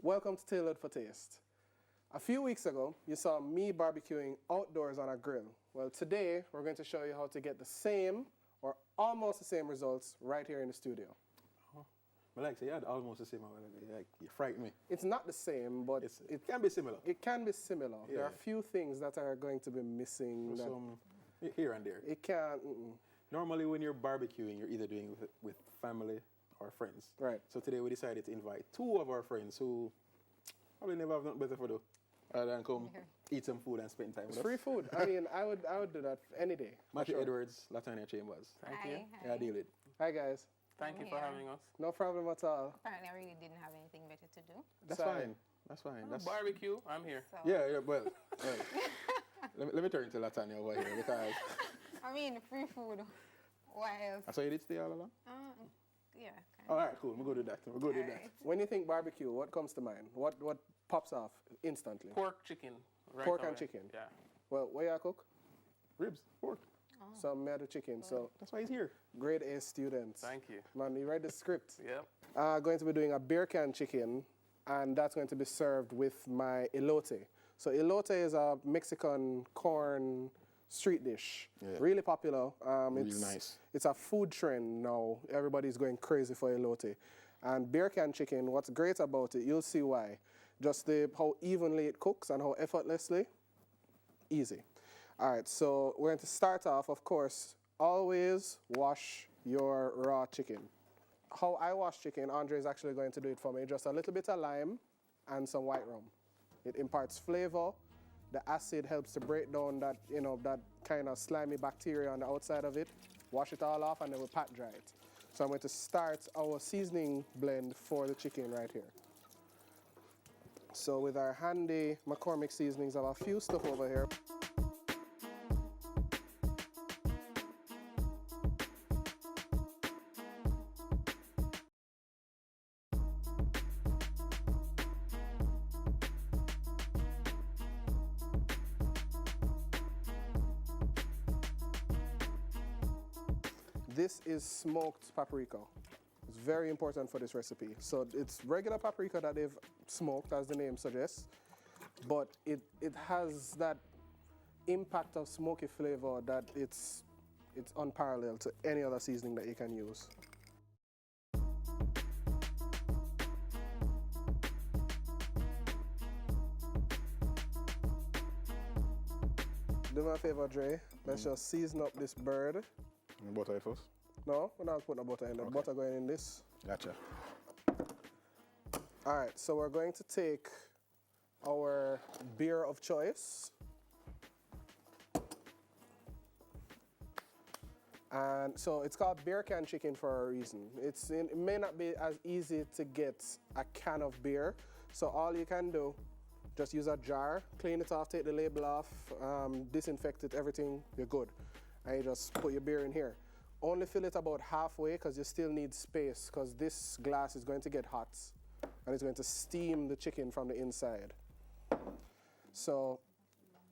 Welcome to Tailored for Taste. A few weeks ago, you saw me barbecuing outdoors on a grill. Well, today, we're going to show you how to get the same or almost the same results right here in the studio. But like I say, you had almost the same, like, you frightened me. It's not the same, but it can be similar. It can be similar. Yeah. There are a few things that are going to be missing. Some here and there. It can't. Normally, when you're barbecuing, you're either doing it with family or friends. Right. So today we decided to invite two of our friends who probably never have nothing better to do other than come eat some food and spend time with us. Free food. I mean, I would do that any day. Matthew Edwards, Latanya Chambers. Thank you. Hi. Yeah, deal it. Hi, guys. Thank you for having us. No problem at all. Apparently, I really didn't have anything better to do. That's fine. That's fine. That's barbecue. I'm here. So. Yeah, well. let me turn to Latanya over here because. I mean, free food. What else? I saw you did stay all along? Yeah. All right, cool. We'll go do that. We'll go do that. When you think barbecue, what comes to mind? What pops off instantly? Pork, chicken. Right Pork away. and chicken? Yeah. Well, where you cook? Ribs, pork. So I'm made of chicken. So That's why he's here. grade A students. Thank you. Man, you read the script. Yep. Going to be doing a beer can chicken, and that's going to be served with my elote. So elote is a Mexican corn street dish. Yeah. Really popular. Really it's nice. It's a food trend now. Everybody's going crazy for elote. And beer can chicken, what's great about it, you'll see why. Just how evenly it cooks and how effortlessly. Easy. All right, so we're going to start off, of course, always wash your raw chicken. How I wash chicken, Andre is actually going to do it for me. Just a little bit of lime and some white rum. It imparts flavor. The acid helps to break down that, that kind of slimy bacteria on the outside of it. Wash it all off and then we'll pat dry it. So I'm going to start our seasoning blend for the chicken right here. So with our handy McCormick seasonings, I have a few stuff over here. This is smoked paprika. It's very important for this recipe. So it's regular paprika that they've smoked, as the name suggests, but it has that impact of smoky flavor that it's unparalleled to any other seasoning that you can use. Do me a favor, Dre. Let's just season up this bird. Butter first? No, we're not putting the butter in. The butter going in this. Gotcha. All right, so we're going to take our beer of choice. And so it's called beer can chicken for a reason. It may not be as easy to get a can of beer. So all you can do, just use a jar, clean it off, take the label off, disinfect it, everything, you're good. And you just put your beer in here. Only fill it about halfway because you still need space because this glass is going to get hot and it's going to steam the chicken from the inside. So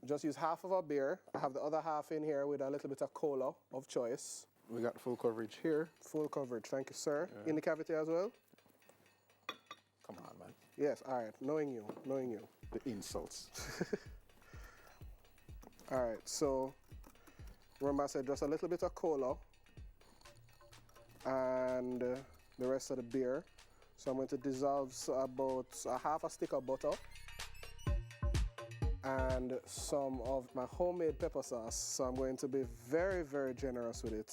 just use half of our beer. I have the other half in here with a little bit of cola of choice. We got full coverage here. Full coverage, thank you, sir. Yeah. In the cavity as well? Come on, man. Yes, all right, knowing you. The insults. All right, so remember I said just a little bit of cola and the rest of the beer. So I'm going to dissolve about a half a stick of butter and some of my homemade pepper sauce. So I'm going to be very, very generous with it.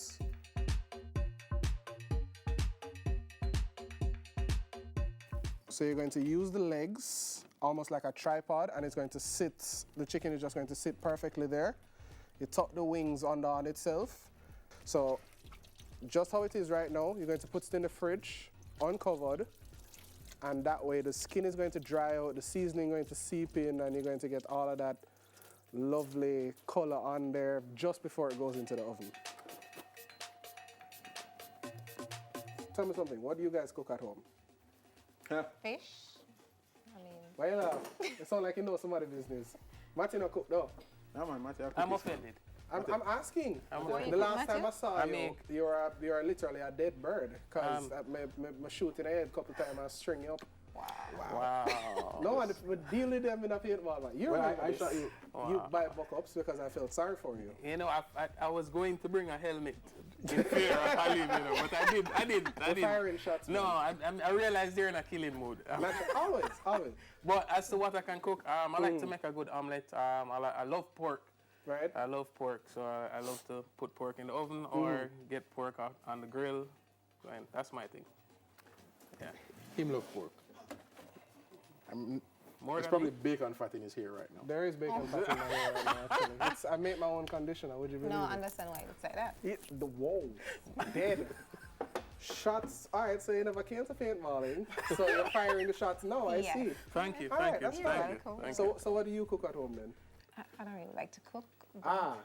So you're going to use the legs almost like a tripod and it's going to sit, the chicken is just going to sit perfectly there. You tuck the wings under on itself. So just how it is right now, you're going to put it in the fridge, uncovered, and that way the skin is going to dry out, the seasoning going to seep in, and you're going to get all of that lovely color on there just before it goes into the oven. Tell me something, what do you guys cook at home? Fish. I mean. Why you laugh? It sounds like you know somebody's business. Martin no cook though. No man, Matthew, I'm offended. I'm asking. I'm the last time I saw you, you're literally a dead bird. Because I'm shooting a head a couple times and string you up. Wow. No one would deal with them in a paintball, man. You Well, remember I this. shot you. You buy buck-ups because I felt sorry for you. You know, I was going to bring a helmet in fear of Halim, you know, but I didn't. We're firing shots, No, I realized they're in a killing mode. Always. But as to what I can cook, I like to make a good omelette. I love pork. Right? I love pork, so I love to put pork in the oven or get pork on the grill. And that's my thing. Yeah. Him love pork. More There's than probably me. bacon fat in his hair right now. There is bacon fat in my hair right now, actually. I make my own conditioner, would you believe No, it? I understand why you say that. Whoa. Dead. Shots. All right, so you never came to paintballing, so you're firing the shots now, I Yes. see. Thank you, All thank right, you, that's thank fine. you. Cool. Thank So, you. so what do you cook at home then? I don't really like to cook. Ah,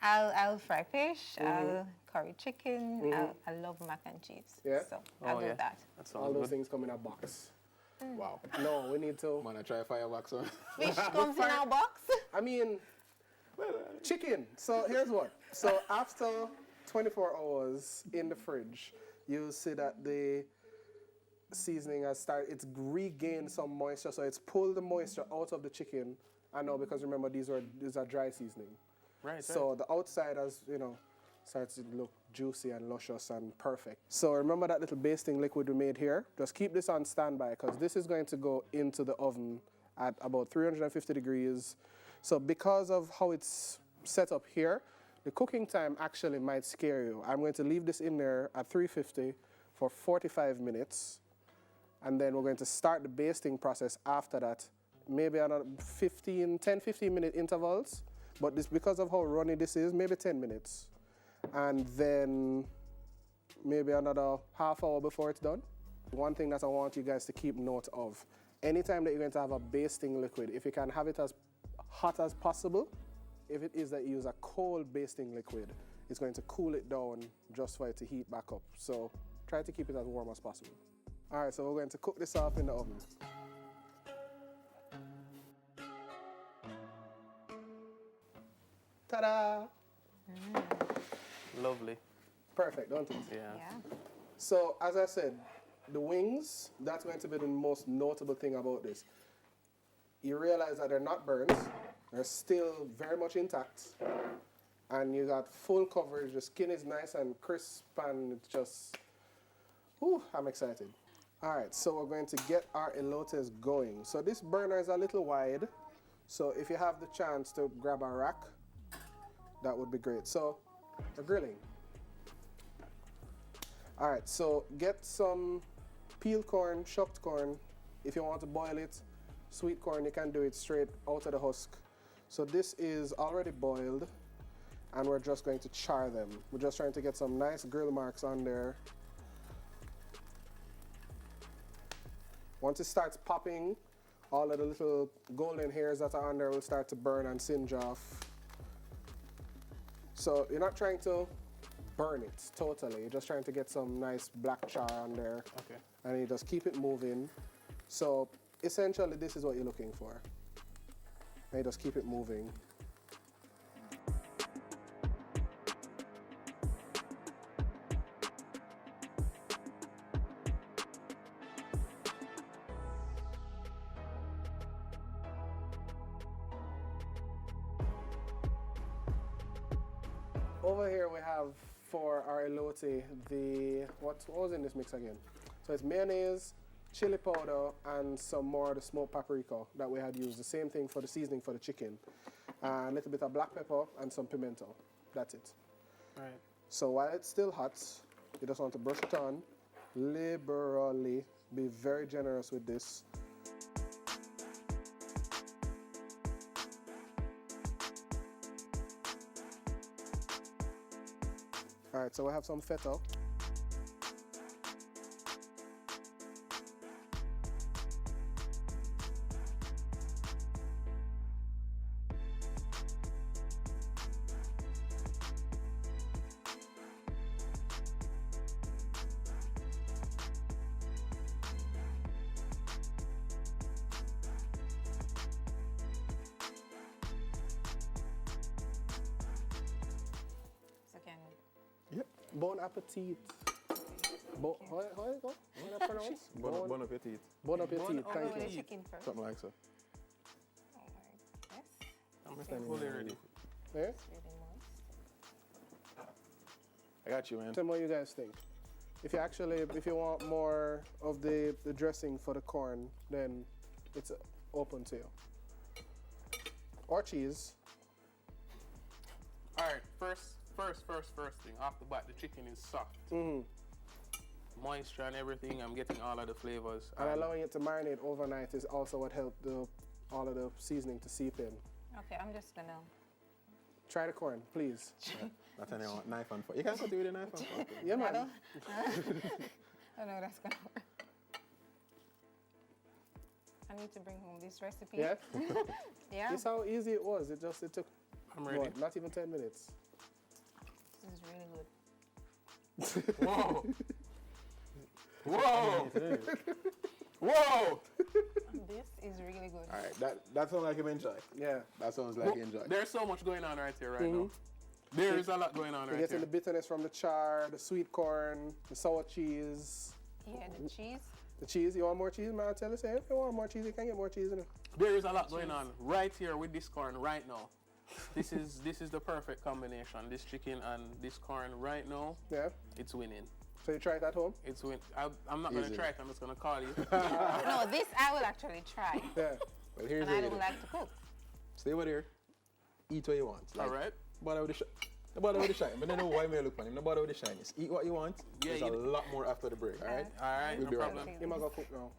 I'll fry fish, I'll curry chicken, I love mac and cheese. Yeah? So I'll do that. That sounds all those good. things come in a box. Wow. No, we need to. Man, I try fireworks on. Fish comes in our box. I mean, chicken. So here's what. So after 24 hours in the fridge, you'll see that the seasoning has started, it's regained some moisture. So it's pulled the moisture out of the chicken. I know, because remember, these are dry seasoning. Right, So the outside has, starts to look juicy and luscious and perfect. So remember that little basting liquid we made here? Just keep this on standby because this is going to go into the oven at about 350 degrees. So because of how it's set up here, the cooking time actually might scare you. I'm going to leave this in there at 350 for 45 minutes. And then we're going to start the basting process after that, maybe another 10-15 minute intervals. But this, because of how runny this is, maybe 10 minutes. And then maybe another half hour before it's done. One thing that I want you guys to keep note of, anytime that you're going to have a basting liquid, if you can have it as hot as possible, if it is that you use a cold basting liquid, it's going to cool it down just for it to heat back up. So try to keep it as warm as possible. All right, so we're going to cook this off in the oven. Ta-da! Lovely. Perfect, don't it? Yeah. Yeah. So, as I said, the wings, that's going to be the most notable thing about this. You realize that they're not burnt, they're still very much intact, and you got full coverage, the skin is nice and crisp, and it's just, whew, I'm excited. All right, so we're going to get our elotes going. So this burner is a little wide, so if you have the chance to grab a rack, that would be great. So, we're grilling. All right, so get some peeled corn, shucked corn. If you want to boil it, sweet corn, you can do it straight out of the husk. So this is already boiled, and we're just going to char them. We're just trying to get some nice grill marks on there. Once it starts popping, all of the little golden hairs that are on there will start to burn and singe off. So you're not trying to burn it totally, you're just trying to get some nice black char on there. Okay. And you just keep it moving. So essentially this is what you're looking for. And you just keep it moving. Over here we have for our elote what was in this mix again? So it's mayonnaise, chili powder, and some more of the smoked paprika that we had used. The same thing for the seasoning for the chicken. A little bit of black pepper and some pimento. That's it. Right. So while it's still hot, you just want to brush it on liberally. Be very generous with this. All right, so we have some feta. So can Yep. Bon appetit. How it go? How that pronounce? Bon appetit. Bon appetit. Bon I'll go Thank with the you. chicken first. Something like so. Oh my goodness. I'm Standing fully there. ready. Yeah? It's really moist. I got you, man. Tell me what you guys think. If you want more of the dressing for the corn, then it's open to you. Or cheese. All right, first thing off the bat, the chicken is soft. Moisture and everything. I'm getting all of the flavors. And allowing it to marinate overnight is also what helped all of the seasoning to seep in. Okay, I'm just gonna. Try the corn, please. That's an knife and fork. You can cut it with a knife and fork. Yeah, I man. don't. I know that's gonna work. I need to bring home this recipe. Yeah? Yeah. This is how easy it was. It took I'm ready. what, not even 10 minutes. This is really good. Whoa! Whoa! Whoa! This is really good. All right, that sounds like you enjoy. Yeah. That sounds like you enjoy. There's so much going on right here right now. There is a lot going on You're right getting here. the bitterness from the char, the sweet corn, the sour cheese. Yeah, the cheese. The cheese, you want more cheese, man? I'll tell you, say, if you want more cheese, you can get more cheese in it. There is a lot going on right here with this corn right now. This is the perfect combination. This chicken and this corn right now, Yeah? it's winning. So you try it at home? It's win. I'm not gonna Easy. try it. I'm just gonna call you. No, this I will actually try. Yeah. Well, here's And I the don't like to cook. Stay over there. Eat what you want. All right. Bother with the shine. But then know why me look on him. No bother with the shyness. Eat what you want. Yeah, There's a you- lot more after the break. All right. All right. We'll no be right problem. You might go cook now.